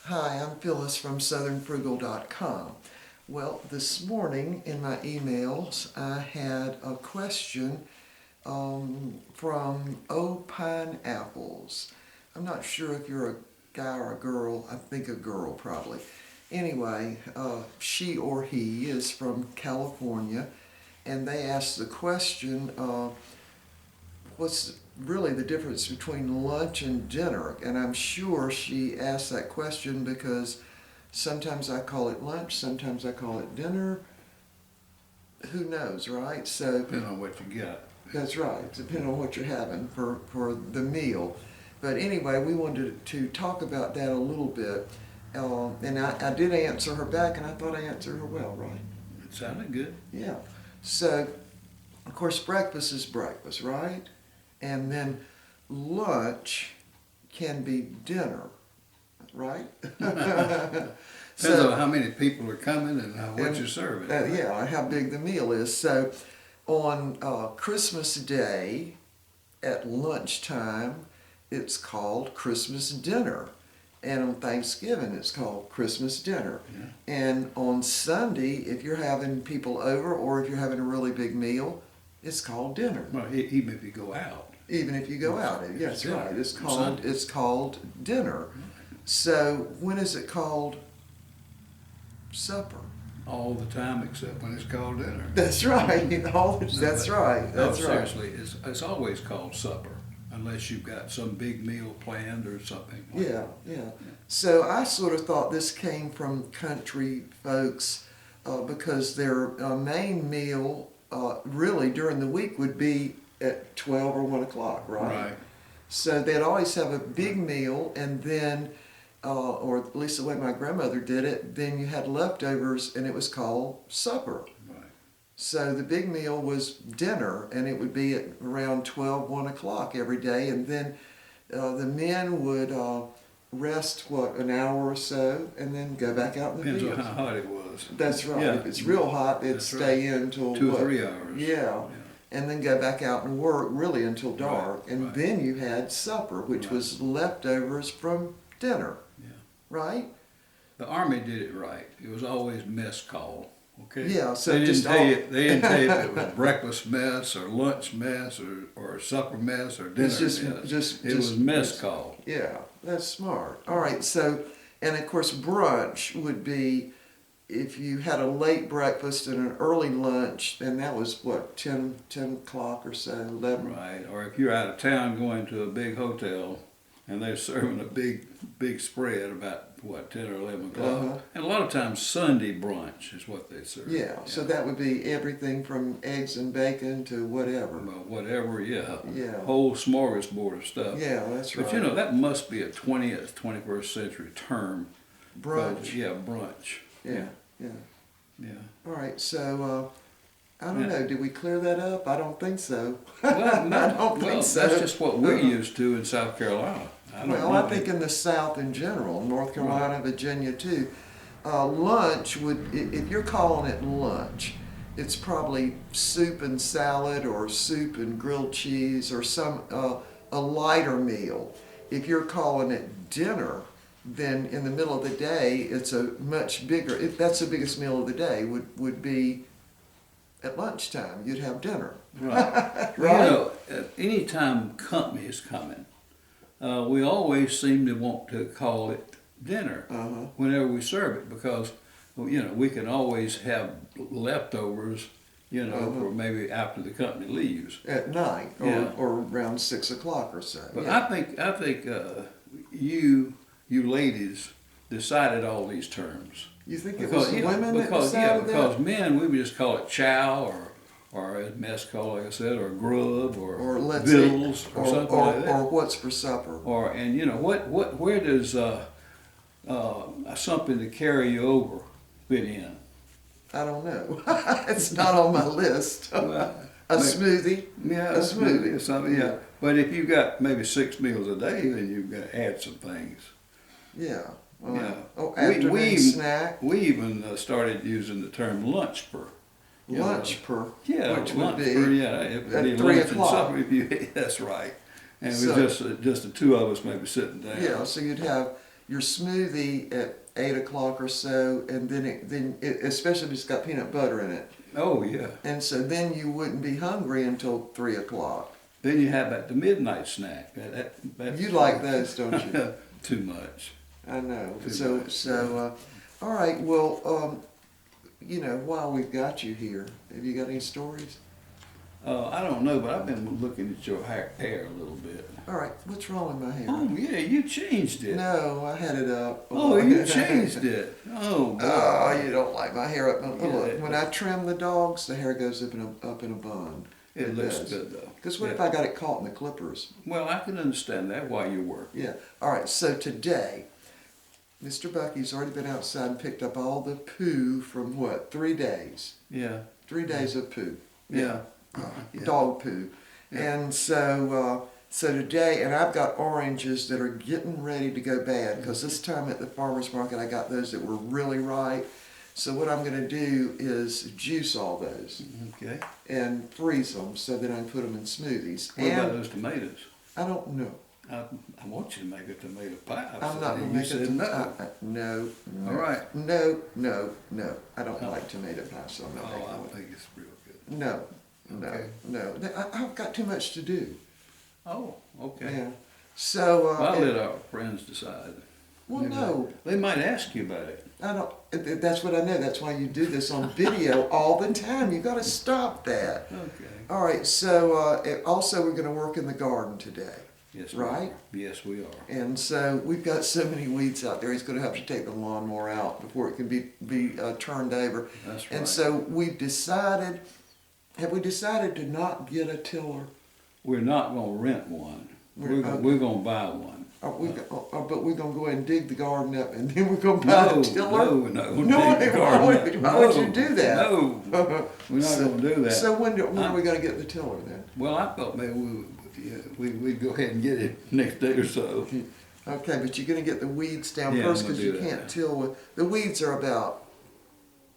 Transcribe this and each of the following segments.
Hi, I'm Phyllis from southernfrugal.com. Well, this morning in my emails, I had a question from ohpineapples. I'm not sure if you're a guy or a girl. I think a girl probably. Anyway, she or he is from California, and they asked the question, what's really the difference between lunch and dinner? And I'm sure she asked that question because sometimes I call it lunch, sometimes I call it dinner. Who knows, right? So Depending on what you got. that's right, depending on what you're having for the meal. But anyway, we wanted to talk about that a little bit. And I did answer her back, and I thought I answered her well, right? It sounded good. Yeah. So, of course, breakfast is breakfast, right? And then lunch can be dinner, right? Depends on how many people are coming and what you're serving. Yeah, how big the meal is. So on Christmas Day at lunchtime, it's called Christmas dinner. And on Thanksgiving, it's called Christmas dinner. Yeah. And on Sunday, if you're having people over or if you're having a really big meal, it's called dinner. Well, even if you go out. Even if you go out, yes, dinner. right. Sunday. It's called dinner. So when is it called supper? All the time except when it's called dinner. That's right. That's right. No, That's right. seriously, it's always called supper unless you've got some big meal planned or something. Yeah. So I sort of thought this came from country folks because their main meal really during the week would be at 12 or 1 o'clock, right? Right. So they'd always have a big meal, and then, or at least the way my grandmother did it, then you had leftovers, and it was called supper. Right. So the big meal was dinner, and it would be at around 12, 1 o'clock every day, and then the men would rest, an hour or so, and then go back out in the Depends on field. how hot it was. That's right. Yeah. If it's real hot, it'd That's stay right. in until 2 or what? 3 hours. Yeah. And then go back out and work really until dark. Right, And right. then you had supper, which Right. was leftovers from dinner. Yeah. Right? The Army did it right. It was always mess call. Okay. Yeah, so they didn't just tell you. They didn't tell you if it was breakfast mess or lunch mess or supper mess or dinner It's just- mess. just- it was just- mess call. Yeah, that's smart. All right, so, and of course, brunch would be if you had a late breakfast and an early lunch, and that was what, 10 o'clock or so, 11? Right. Or if you're out of town going to a big hotel and they're serving a big spread about what 10 or 11 o'clock. Uh-huh. And a lot of times Sunday brunch is what they serve. Yeah, so that would be everything from eggs and bacon to whatever. Well, whatever, yeah. Yeah. Whole smorgasbord of stuff. Yeah, that's right. But you know, that must be a 20th, 21st century term. Brunch. Yeah, brunch. Yeah. Yeah. All right, so I don't know. Did we clear that up? I don't think so. Well, no, I don't think well, so. that's just what we're used to in South Carolina. I think in the South in general, North Carolina, Virginia too, lunch would, if you're calling it lunch, it's probably soup and salad or soup and grilled cheese or some a lighter meal. If you're calling it dinner, then in the middle of the day, it's a much bigger. If that's the biggest meal of the day, would be at lunchtime. You'd have dinner. Right. Right? Well, you know, anytime company is coming, we always seem to want to call it dinner Uh-huh. whenever we serve it because, you know, we can always have leftovers, you know, Uh-huh. for maybe after the company leaves. At night or, Yeah. or around 6 o'clock or so. But Yeah. I think you ladies decided all these terms. You think it was the women that because decided because that? men we would just call it chow or a mess call like I said or grub or let's vittles say, or something like that. Or what's for supper? And you know where does something to carry you over fit in? I don't know. It's not on my list. Well, A smoothie? Yeah, A smoothie. or something. Yeah, but if you've got maybe 6 meals a day, then you've got to add some things. Yeah. Well, Yeah. afternoon snack. We even started using the term lunch per. You know, Lunch per. Yeah, Which lunch would be per, yeah, it would at be 3 lunch and o'clock. supper if you, that's right. And it So- was just the two of us maybe sitting down. Yeah, so you'd have your smoothie at 8 o'clock or so, and especially if it's got peanut butter in it. Oh, yeah. And so then you wouldn't be hungry until 3 o'clock. Then you have the midnight snack. That's You like those, don't you? Too much. I know. Too much, All right. Well, while we've got you here, have you got any stories? I don't know, but I've been looking at your hair a little bit. All right. What's wrong with my hair? Oh, yeah, you changed it. No, I had it up. Oh, you changed it. Oh, boy. Oh, you don't like my hair up. Yeah, Look, when I trim the dogs, the hair goes up in a bun. It looks does. good, though. Because what Yeah. if I got it caught in the clippers? Well, I can understand that while you work. Yeah. All right. So today, Mr. Bucky's already been outside and picked up all the poo from 3 days? Yeah. 3 days of poo. Yeah. Dog poo. Yeah. And so today, and I've got oranges that are getting ready to go bad because this time at the farmer's market I got those that were really ripe. So what I'm going to do is juice all those Okay. and freeze them so that I can put them in smoothies. What and about those tomatoes? I don't know. I want you to make a tomato pie. I'm not going to You make said it. no. No. All right. No. I don't like tomato pie, so I'm not Oh, making I one. think it's real good. No. Okay. I've got too much to do. Oh, okay. Yeah. So. Well, I'll let our friends decide. Well, Maybe no. They might ask you about it. I don't. That's what I know. That's why you do this on video all the time. You got to stop that. Okay. All right. So also we're going to work in the garden today. Yes. Right? Yes, we are. And so we've got so many weeds out there. He's going to have to take the lawnmower out before it can be turned over. That's right. And so we've decided. Have we decided to not get a tiller? We're not going to rent one. We're- We're going to buy one. But we're going to go ahead and dig the garden up, and then we're going to buy a tiller. No. Why would you do that? No, we're not going to do that. So when are we going to get the tiller then? Well, I thought maybe we'd go ahead and get it next day or so. Okay, but you're going to get the weeds down Yeah, first I'm gonna because you do that. can't till with the weeds are about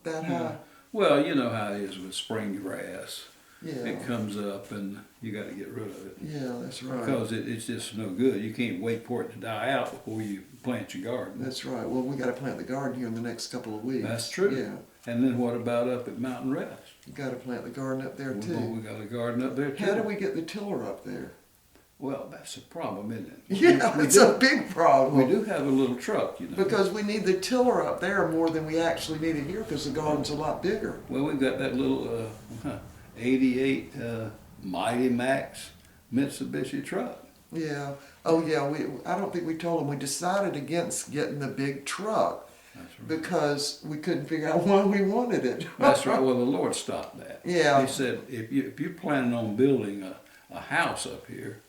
that high. Well, you know how it is with spring grass. Yeah, It comes up and you got to get rid of it. yeah, that's right. Because it's just no good. You can't wait for it to die out before you plant your garden. That's right. Well, we got to plant the garden here in the next couple of weeks. That's true. Yeah, And then what about up at Mountain Rest? you got to plant the garden up there We too. got a garden up there too. How do we get the tiller up there? Well, that's a problem, isn't it? Yeah, it's a big problem. We do have a little truck, you know. Because we need the tiller up there more than we actually need it here because the garden's a lot bigger. Well, we've got that little 88 Mighty Max Mitsubishi truck. Yeah. Oh, yeah. I don't think we told them we decided against getting the big truck That's right. because we couldn't figure out why we wanted it. That's right. Well, the Lord stopped that. Yeah. He said, if you're planning on building a house up here,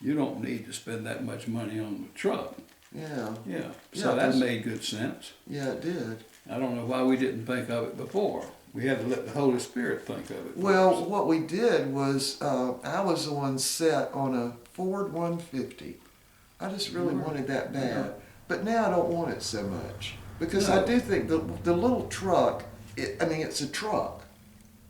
you don't need to spend that much money on the truck. Yeah. Yeah. Yeah, So that 'cause- made good sense. Yeah, it did. I don't know why we didn't think of it before. We had to let the Holy Spirit think of it. Well, first. what we did was I was the one set on a Ford 150. I just really wanted that bad. Yeah. But now I don't want it so much because I No. do think the little truck, it's a truck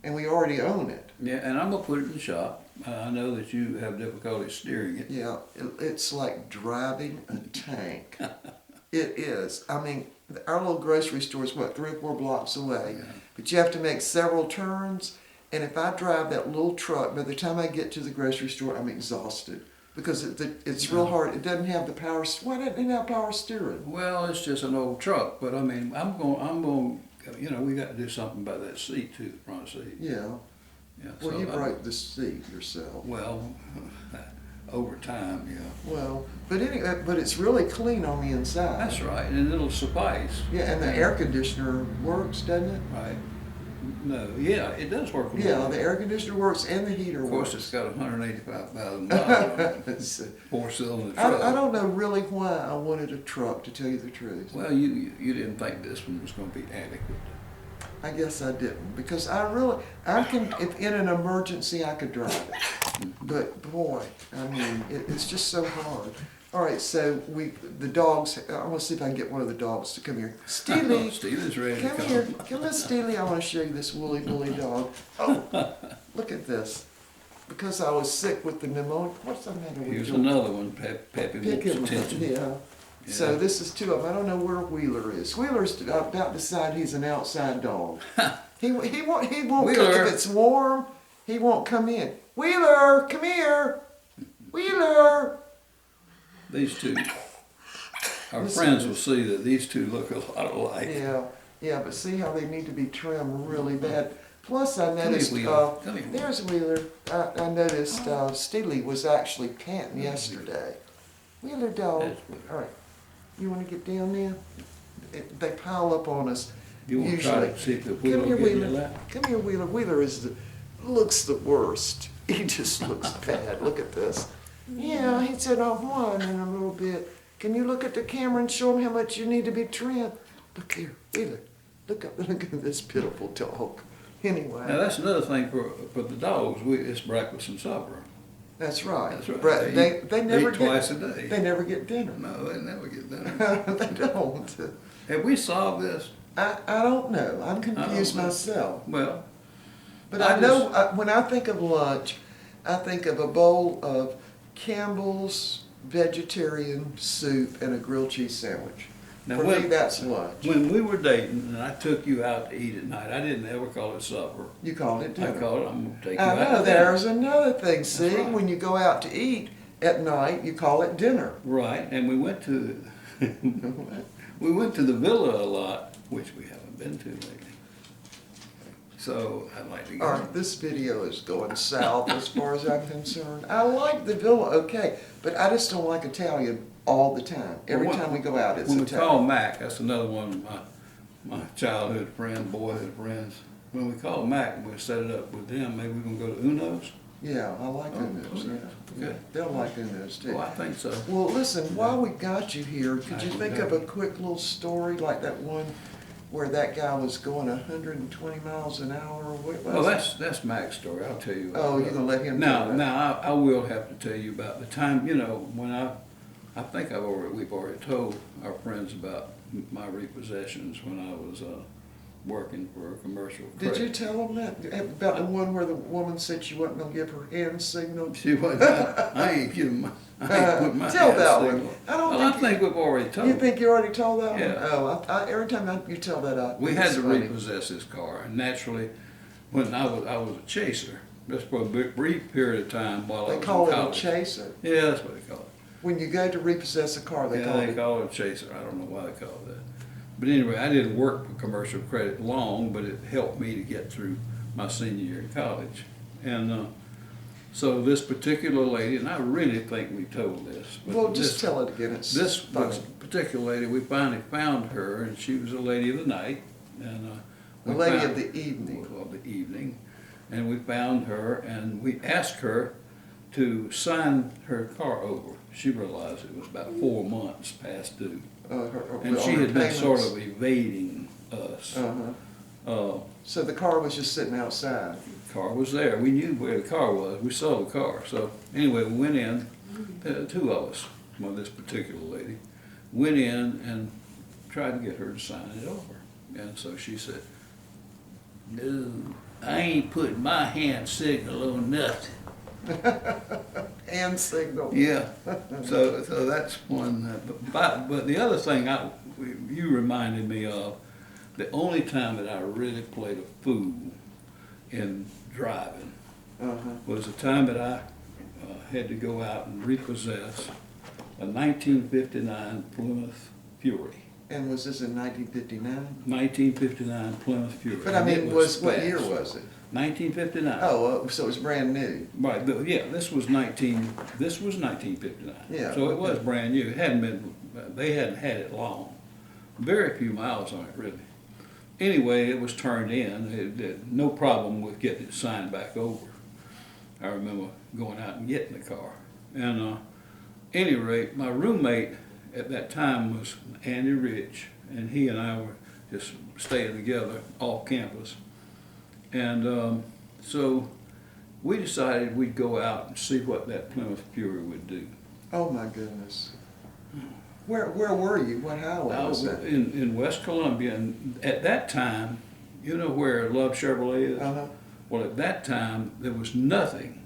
and we already own it. Yeah, and I'm gonna put it in the shop. I know that you have difficulty steering it. Yeah, it's like driving a tank. It is. I mean, our little grocery store is 3 or 4 blocks away, Yeah. but you have to make several turns. And if I drive that little truck, by the time I get to the grocery store, I'm exhausted because it's real hard. It doesn't have the power. Why doesn't it have power steering? Well, it's just an old truck, but I mean, I'm going. We got to do something about that seat too, the front seat. Yeah. Yeah. Well, so you broke the seat yourself. Well, over time, yeah. Well, but anyway, but it's really clean on the inside. That's right, and it'll suffice. Yeah, and the air conditioner works, doesn't it? Right. No, yeah, it does work. Yeah, the air conditioner works and the heater Of works. course, it's got 185,000 miles on it. It's, 4-cylinder truck. I don't know really why I wanted a truck, to tell you the truth. Well, you didn't think this one was going to be adequate. I guess I didn't because if in an emergency I could drive it. But boy, I mean, it's just so hard. All right, so the dogs, I want to see if I can get one of the dogs to come here. Steely, Steely's ready to come come. here. Come here, Steely. I want to show you this woolly dog. Oh, look at this. Because I was sick with the pneumonia. What's the matter with Here's you? another one. Peppy Pick wants him up. attention. Yeah. So this is two of them. I don't know where Wheeler is. Wheeler's about decide he's an outside dog. He won't Wheeler. if it's warm. He won't come in. Wheeler, come here. Wheeler. These two, our friends will see that these two look a lot alike. Yeah, but see how they need to be trimmed really bad. Plus, I noticed, there's Wheeler. I noticed Steely was actually panting yesterday. Wheeler dog. All right, you want to get down there? They pile up on us. You want to try to see if the Wheeler Come here, will get in your Wheeler. lap? Come here, Wheeler. Wheeler looks the worst. He just looks bad. Look at this. Yeah, he said, I'll whine in a little bit. Can you look at the camera and show him how much you need to be trimmed? Look here, Wheeler. Look at this pitiful dog. Anyway. Now that's another thing for the dogs. It's breakfast and supper. That's right. That's right. They never eat twice a day. They never get dinner. No, they never get dinner. They don't. Have we solved this? I don't know. I'm confused myself. Well, But I know when I think of lunch, I think of a bowl of Campbell's vegetarian soup and a grilled cheese sandwich. Now, For me, that's lunch. when we were dating and I took you out to eat at night, I didn't ever call it supper. You called it dinner. I called it, I'm going to take you I out know. to dinner. There's another thing. See, right. when you go out to eat at night, you call it dinner. Right, and we went to the villa a lot, which we haven't been to lately. So I'd like to go. All right, this video is going south as far as I'm concerned. I like the villa, okay, but I just don't like Italian all the time. Every time we go out, it's when Italian. we call Mac, that's another one of my childhood friend, boyhood friends. When we call Mac and we set it up with them, maybe we're gonna go to Uno's. Yeah, I like Uno's. yeah. Yeah, Okay. they'll like Uno's too. Well, I think so. Well, listen, while we got you here, could you I think know. of a quick little story like that one where that guy was going 120 miles an hour? Or what was Well, it? that's Mac's story. I'll tell you. Oh, you're gonna let him tell that? Now, I will have to tell you about the time. You know, when I think we've already told our friends about my repossessions when I was working for a commercial credit. Did you tell him that about the one where the woman said she wasn't gonna give her hand signal? She wasn't. I ain't giving my. I ain't put my Tell hand that signal. one. I don't Well, think I think we've already told. You think you already told that Yeah. one? Oh, every time you tell that, We think had it's to funny. repossess this car, and naturally, when I was a chaser, just for a brief period of time while I They was call in it a college. chaser. Yeah, that's what they call it. When you go to repossess a car, they They call call it a chaser. I don't know why they call it that. But anyway, I didn't work for commercial credit long, but it helped me to get through my senior year in college. And so this particular lady, and I really think we told this. But Well, just tell it again. It's This funny. particular lady, we finally found her, and she was a lady of the night. And A we lady found- of the evening. Of the evening. And we found her, and we asked her to sign her car over. She realized it was about 4 months past due. And she had been sort of evading us. So the car was just sitting outside. The car was there. We knew where the car was. We saw the car. So anyway, we went in, two of us, well, this particular lady, went in and tried to get her to sign it over. And so she said, "No, I ain't putting my hand signal on nothing." Hand signal. Yeah, so that's one. But the other thing you reminded me of, the only time that I really played a fool in driving was the time that I had to go out and repossess a 1959 Plymouth Fury. And was this in 1959? 1959 Plymouth Fury. But I And it mean, was what year fast. was it? 1959. Oh, so it was brand new. Right, but yeah, this was 1959. Yeah, So it was okay. brand new. It hadn't been, they hadn't had it long. Very few miles on it, really. Anyway, it was turned in. No problem with getting it signed back over. I remember going out and getting the car. And any rate, my roommate at that time was Andy Rich, and he and I were just staying together off campus. And so we decided we'd go out and see what that Plymouth Fury would do. Oh my goodness. Where were you? What highway I was was that? in West Columbia, and at that time, you know where Love Chevrolet is? Well, at that time, there was nothing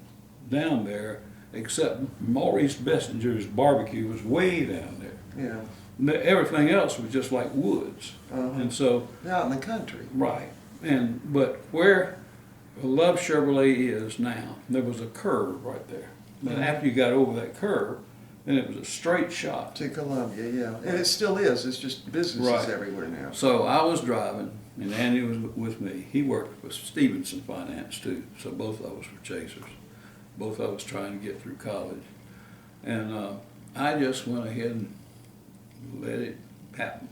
down there except Maurice Bessinger's barbecue was way down there. Yeah. Everything else was just like woods. And so, Out in the country. right. But where Love Chevrolet is now, there was a curve right there. But after you got over that curve, then it was a straight shot. To Columbia, yeah. And it still is. It's just businesses Right. everywhere now. So I was driving, and Andy was with me. He worked with Stevenson Finance too, so both of us were chasers. Both of us trying to get through college. And I just went ahead and let it happen.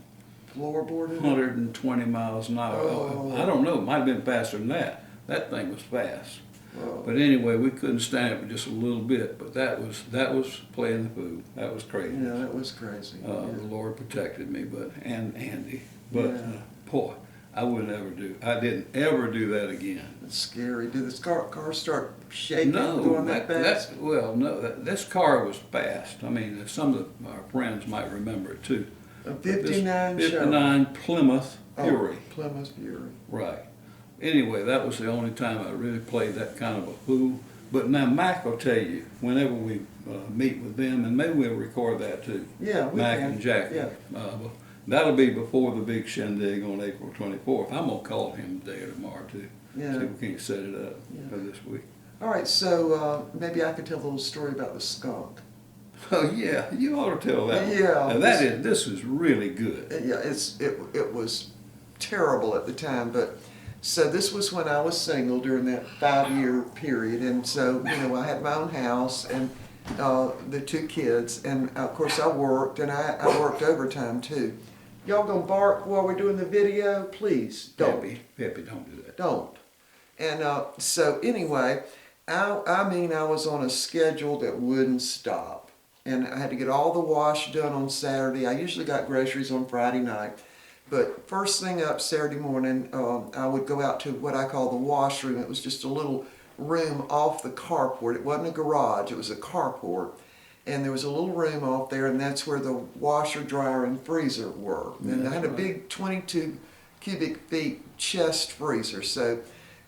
Floorboarded? 120 miles an hour. Oh. I don't know, it might have been faster than that. That thing was fast. Oh. But anyway, we couldn't stand it for just a little bit, but that was playing the fool. That was crazy. Yeah, that was crazy. The Lord protected me, and Andy. But Yeah. boy, I didn't ever do that again. It's scary. Did the car start shaking No, going that fast? this car was fast. I mean, some of our friends might remember it too. A But this 59 '59 Plymouth Fury. Oh, Plymouth Fury. Right. Anyway, that was the only time I really played that kind of a fool. But now Mac will tell you, whenever we meet with them, and maybe we'll record that too. Yeah, we Mac can. and Jackie. Yeah. That'll be before the big shindig on April 24th. I'm gonna call him today or tomorrow too. Yeah. See if we can set it up for this week. All right, so maybe I could tell a little story about the skunk. Oh yeah, you ought to tell that one. Yeah. Now, this is really good. Yeah, it was terrible at the time, but so this was when I was single during that 5-year period, and so I had my own house and the 2 kids, and of course I worked, and I worked overtime too. Y'all gonna bark while we're doing the video? Please don't. Peppy, don't do that. Don't. And so anyway, I was on a schedule that wouldn't stop. And I had to get all the wash done on Saturday. I usually got groceries on Friday night. But first thing up Saturday morning, I would go out to what I call the washroom. It was just a little room off the carport. It wasn't a garage, it was a carport. And there was a little room off there, and that's where the washer, dryer, and freezer were. And I had a big 22 cubic feet chest freezer. So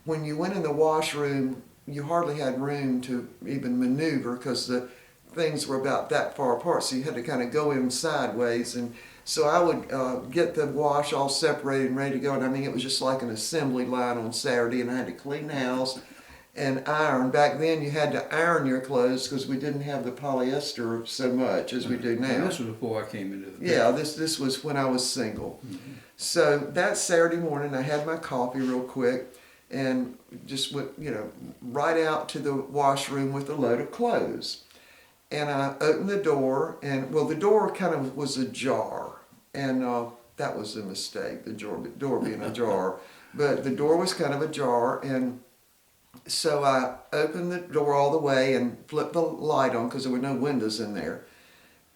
when you went in the washroom, you hardly had room to even maneuver because the things were about that far apart, so you had to kind of go in sideways. And so I would get the wash all separated and ready to go, and I mean it was just like an assembly line on Saturday, and I had to clean the house and iron. Back then you had to iron your clothes because we didn't have the polyester so much as we do now. And this was before I came into the picture. Yeah, this was when I was single. So that Saturday morning I had my coffee real quick and just went, right out to the washroom with a load of clothes. And I opened the door, and the door kind of was ajar, and that was a mistake, the door being ajar. But the door was kind of ajar, and so I opened the door all the way and flipped the light on because there were no windows in there.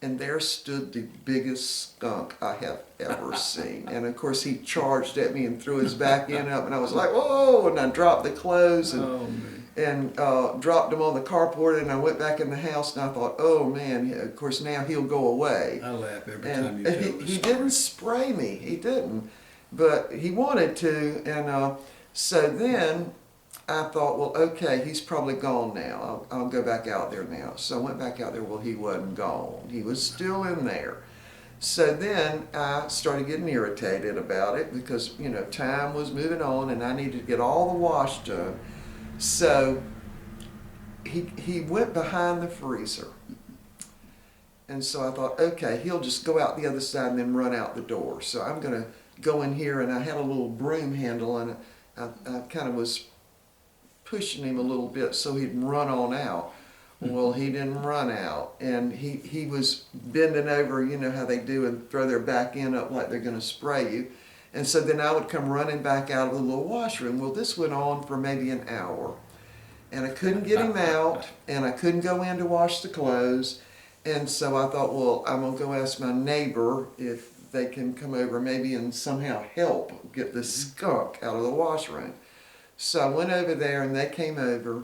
And there stood the biggest skunk I have ever seen. And of course he charged at me and threw his back end up, and I was like, whoa, and I dropped the clothes and dropped them on the carport, and I went back in the house, and I thought, oh man, of course now he'll go away. I laugh every And time you tell this he story. didn't spray me, he didn't, but he wanted to. And so then I thought, well, okay, he's probably gone now. I'll go back out there now. So I went back out there. Well, he wasn't gone. He was still in there. So then I started getting irritated about it because, time was moving on and I needed to get all the wash done. So he went behind the freezer. And so I thought, okay, he'll just go out the other side and then run out the door. So I'm going to go in here, and I had a little broom handle, and I kind of was pushing him a little bit so he'd run on out. Well, he didn't run out, and he was bending over, how they do, and throw their back end up like they're going to spray you. And so then I would come running back out of the little washroom. Well, this went on for maybe an hour, and I couldn't get him out, and I couldn't go in to wash the clothes. And so I thought, well, I'm going to go ask my neighbor if they can come over maybe and somehow help get the skunk out of the washroom. So I went over there, and they came over,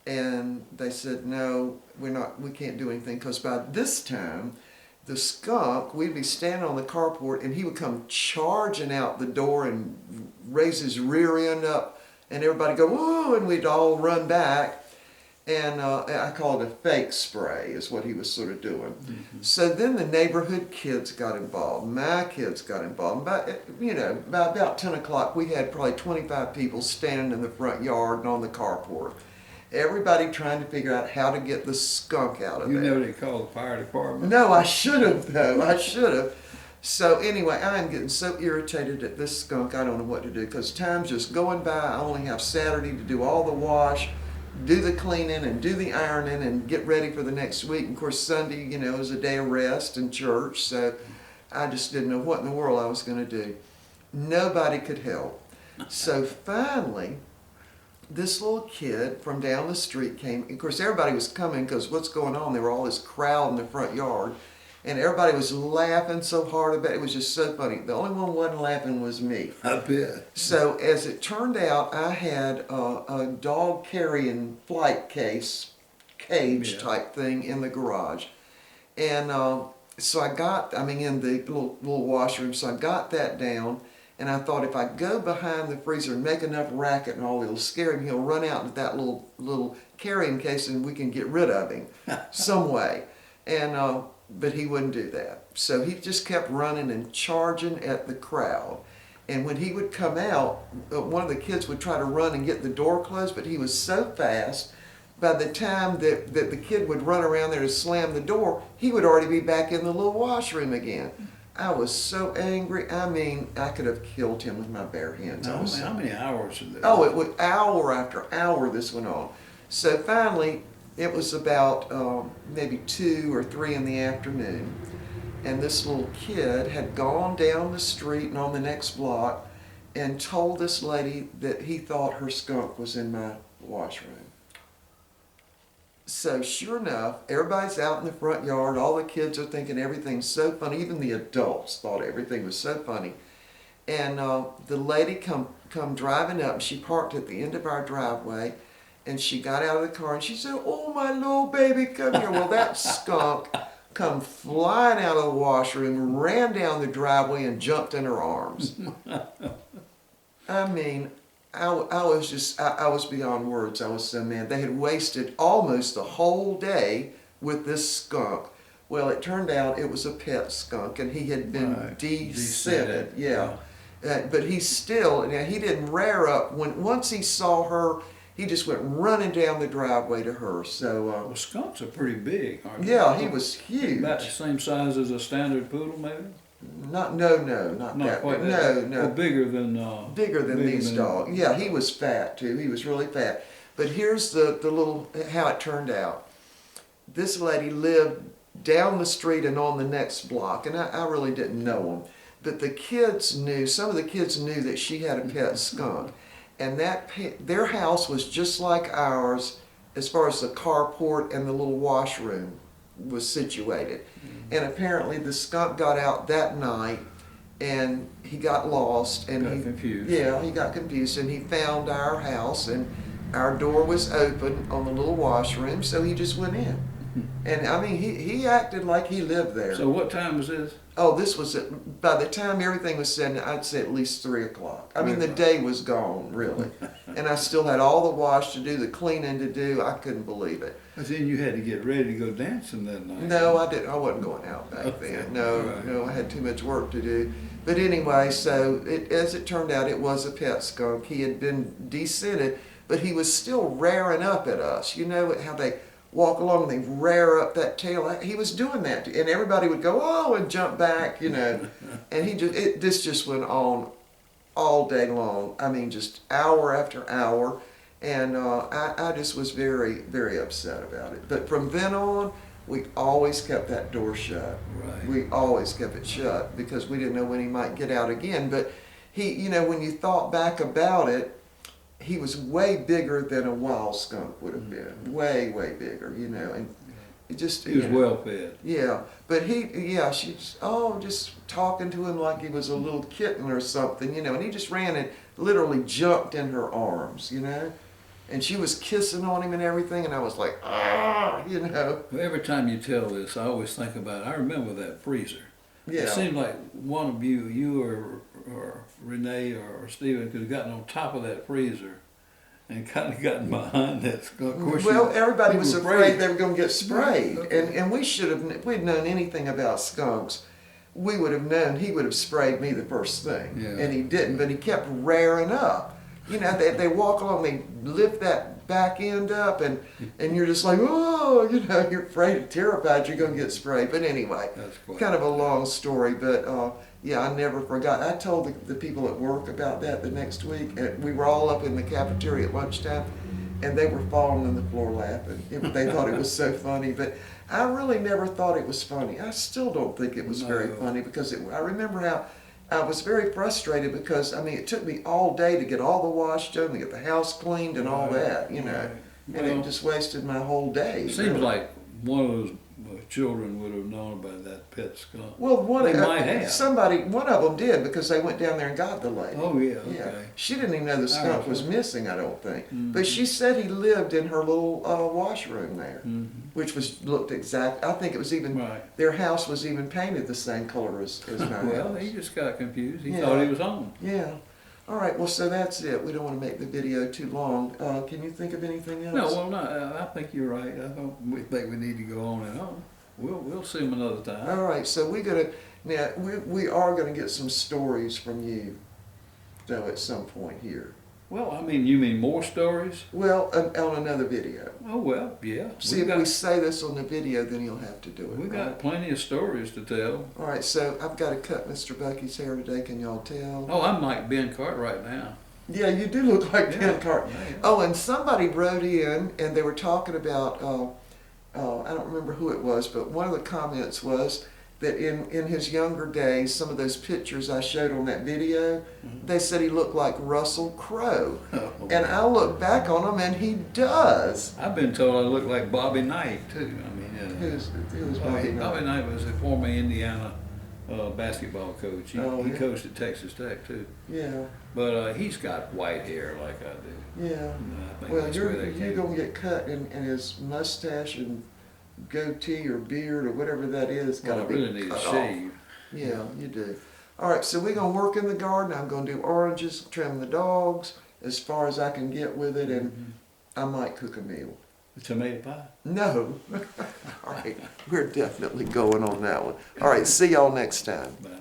and they said, no, we can't do anything, because by this time, the skunk, we'd be standing on the carport, and he would come charging out the door and raise his rear end up, and everybody go, whoa, and we'd all run back. And I call it a fake spray is what he was sort of doing. So then the neighborhood kids got involved. My kids got involved. By about 10 o'clock, we had probably 25 people standing in the front yard and on the carport. Everybody trying to figure out how to get the skunk out of You there. know they call the fire department? No, I should have though. I should have. So anyway, I am getting so irritated at this skunk. I don't know what to do because time's just going by. I only have Saturday to do all the wash, do the cleaning, and do the ironing, and get ready for the next week. And of course, Sunday, is a day of rest and church. So I just didn't know what in the world I was going to do. Nobody could help. So finally, this little kid from down the street came. Of course, everybody was coming because what's going on? There were all this crowd in the front yard. And everybody was laughing so hard about it. It was just so funny. The only one who wasn't laughing was me. I bet. So as it turned out, I had a dog carrying flight cage type thing in the garage. And so in the little washroom, so I got that down. And I thought if I go behind the freezer and make enough racket and all, it'll scare him. He'll run out into that little carrying case and we can get rid of him some way. And but he wouldn't do that. So he just kept running and charging at the crowd. And when he would come out, one of the kids would try to run and get the door closed, but he was so fast, by the time that the kid would run around there to slam the door, he would already be back in the little washroom again. I was so angry. I mean, I could have killed him with my bare hands. How many hours did that? Oh, it was hour after hour this went on. So finally, it was about maybe 2 or 3 in the afternoon, and this little kid had gone down the street and on the next block and told this lady that he thought her skunk was in my washroom. So sure enough, everybody's out in the front yard. All the kids are thinking everything's so funny. Even the adults thought everything was so funny. And the lady come driving up. She parked at the end of our driveway. And she got out of the car and she said, "Oh, my little baby, come here." Well, that skunk come flying out of the washroom, ran down the driveway and jumped in her arms. I mean, I was beyond words. I was so mad. They had wasted almost the whole day with this skunk. Well, it turned out it was a pet skunk and he had been de-scented. Yeah. But he didn't rear up. Once he saw her, he just went running down the driveway to her. So Well, skunks are pretty big, aren't they? yeah, he was huge. About the same size as a standard poodle, maybe? Not Not that. quite Big. that. No. Well, bigger than These dogs. Yeah, he was fat too. He was really fat. But here's the little how it turned out. This lady lived down the street and on the next block, and I really didn't know them. But some of the kids knew that she had a pet skunk. And their house was just like ours as far as the carport and the little washroom was situated. And apparently the skunk got out that night and he got lost and got confused. Yeah, he got confused and he found our house and our door was open on the little washroom, so he just went in. And I mean, he acted like he lived there. So what time was this? Oh, this was by the time everything was said, I'd say at least 3 o'clock. I mean, the day was gone, really. And I still had all the wash to do, the cleaning to do. I couldn't believe it. But then you had to get ready to go dancing that night. No, I didn't. I wasn't going out back then. No, I had too much work to do. But anyway, so as it turned out, it was a pet skunk. He had been de-scented, but he was still raring up at us. You know how they walk along and they rear up that tail. He was doing that, and everybody would go, "Oh," and jump back, And this just went on all day long. I mean, just hour after hour, and I just was very, very upset about it. But from then on, we always kept that door shut. Right. We always kept it shut because we didn't know when he might get out again. But he, when you thought back about it, he was way bigger than a wild skunk would have been. Way, way bigger, and it just... He was well fed. Yeah, but she's, just talking to him like he was a little kitten or something, and he just ran and literally jumped in her arms, and she was kissing on him and everything, and I was like, Well, every time you tell this, I always think about, I remember that freezer. Yeah. It seemed like one of you or Renee or Stephen could have gotten on top of that freezer and kind of gotten behind that skunk. Of course, Well, everybody you was were afraid they were going to get sprayed, Okay. and we should have. If we'd known anything about skunks, we would have known he would have sprayed me the first thing, Yeah. and he didn't. But he kept rearing up. You know, they walk along, they lift that back end up, and you're just like, oh, you know, you're afraid, terrified you're going to get sprayed. But anyway, That's quite kind of a long story, but yeah, I never forgot. I told the people at work about that the next week. And we were all up in the cafeteria at lunchtime, and they were falling on the floor laughing. They thought it was so funny, but I really never thought it was funny. I still don't think it was very No. funny because I remember how I was very frustrated because, I mean, it took me all day to get all the wash done, to get the house cleaned and all Right, that, you know. right. And it Well, just wasted my whole day. Seems really. like one of those children would have known about that pet skunk. Well, They might have. one of them did because they went down there and got the lady. Oh, yeah, Yeah, okay. she didn't even know the skunk was see. missing, I don't think. Mhm. But she said he lived in her little washroom there, Mhm. which looked exact. I think it was even, Right. their house was even painted the same color as my Well, house. he just got confused. He Yeah. thought he was home. Yeah. All right, well, so that's it. We don't want to make the video too long. Can you think of anything else? No, well, no, I think you're right. We think we need to go on and on. We'll see him another time. All right, so we are gonna get some stories from you, though, at some point here. Well, I mean, you mean more stories? Well, on another video. Oh, well, yeah. See, if we say this on the video, then you'll have to do it. We right? got plenty of stories to tell. All right, so I've got to cut Mr. Bucky's hair today. Can y'all tell? Oh, I'm like Ben Cartwright now. Yeah, you do look like Yeah, Ben Cart. yeah, yeah. Oh, and somebody wrote in, and they were talking about, I don't remember who it was, but one of the comments was that in his younger days, some of those pictures I showed on that video, Mhm. they said he looked like Russell Crowe. Oh, And I look back on him, and he does. I've been told I look like Bobby Knight, too. I mean, Who's Bobby Bobby Knight? Knight was a former Indiana basketball coach. He Yeah. coached at Texas Tech, too. Yeah, But he's got white hair like I do. yeah. And I think Well, that's where you're they came gonna get cut, and his mustache and goatee or beard or whatever that is Well, I gotta be really need a cut off. shave. Yeah, you do. All right, so we're gonna work in the garden. I'm gonna do oranges, trim the dogs as far as I can get with it, and I might cook a meal. Tomato pie. No. All right, we're definitely going on that one. All right, see y'all next time. Bye now.